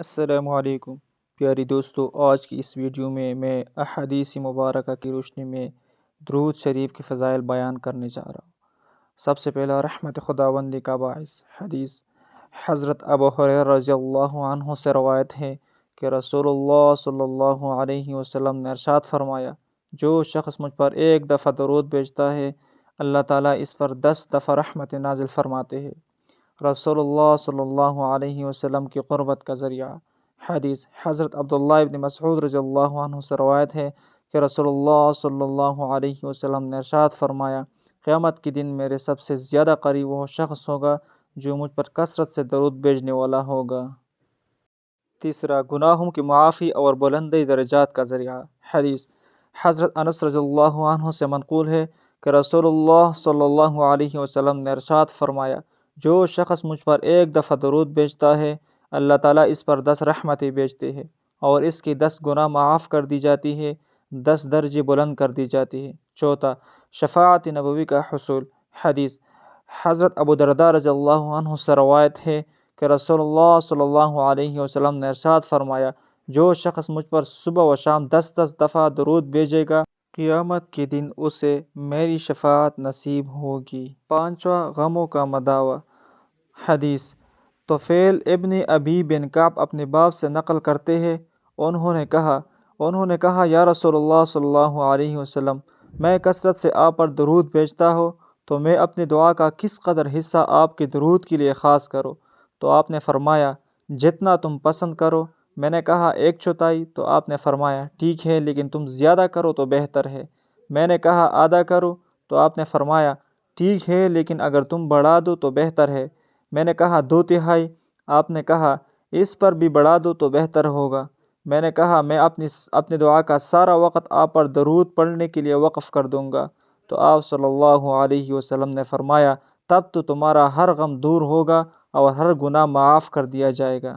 السلام علیکم پیاری دوستو، آج کی اس ویڈیو میں احادیث مبارکہ کی روشنی میں درود شریف کے فضائل بیان کرنے جا رہا ہوں۔ سب سے پہلا رحمت خداوندی کا باعث حدیث حضرت ابو ہریرہ رضی اللہ عنہ سے روایت ہے کہ رسول اللہ صلی اللہ علیہ وسلم نے ارشاد فرمایا، جو شخص مجھ پر ایک دفعہ درود بھیجتا ہے اللہ تعالیٰ اس پر 10 دفعہ رحمت نازل فرماتے ہیں۔ رسول اللہ صلی اللہ علیہ وسلم کی قربت کا ذریعہ حدیث حضرت عبداللہ ابن مسعود رضی اللہ عنہ سے روایت ہے کہ رسول اللہ صلی اللہ علیہ وسلم نے ارشاد فرمایا، قیامت کے دن میرے سب سے زیادہ قریب وہ شخص ہوگا جو مجھ پر کثرت سے درود بھیجنے والا ہوگا۔ تیسرا، گناہوں کی معافی اور بلندی درجات کا ذریعہ حدیث حضرت انس رضی اللہ عنہ سے منقول ہے کہ رسول اللہ صلی اللہ علیہ وسلم نے ارشاد فرمایا، جو شخص مجھ پر ایک دفعہ درود بھیجتا ہے اللہ تعالیٰ اس پر 10 رحمتیں بھیجتے ہیں اور اس کی 10 گناہ معاف کر دی جاتی ہے، 10 درجے بلند کر دی جاتی ہے۔ چوتھا، شفاعت نبوی کا حصول حدیث حضرت ابو درداء رضی اللہ عنہ سے روایت ہے کہ رسول اللہ صلی اللہ علیہ وسلم نے ارشاد فرمایا، جو شخص مجھ پر صبح و شام 10 دفعہ درود بھیجے گا قیامت کے دن اسے میری شفاعت نصیب ہوگی۔ پانچواں، غموں کا مداوع حدیث طفیل ابن ابی بن کعب اپنے باپ سے نقل کرتے ہیں، انہوں نے کہا یا رسول اللہ صلی اللہ علیہ وسلم، میں کثرت سے آپ پر درود بھیجتا ہوں تو میں اپنی دعا کا کس قدر حصہ آپ کے درود کے لیے خاص کروں؟ تو آپ نے فرمایا، جتنا تم پسند کرو۔ میں نے کہا 1/4، تو آپ نے فرمایا ٹھیک ہے لیکن تم زیادہ کرو تو بہتر ہے۔ میں نے کہا آدھا کرو، تو آپ نے فرمایا ٹھیک ہے لیکن اگر تم بڑھا دو تو بہتر ہے۔ میں نے کہا 2/3، آپ نے کہا اس پر بھی بڑھا دو تو بہتر ہوگا۔ میں نے کہا میں اپنی دعا کا سارا وقت آپ پر درود پڑھنے کے لیے وقف کر دوں گا۔ تو آپ صلی اللہ علیہ وسلم نے فرمایا، تب تو تمہارا ہر غم دور ہوگا اور ہر گناہ معاف کر دیا جائے گا۔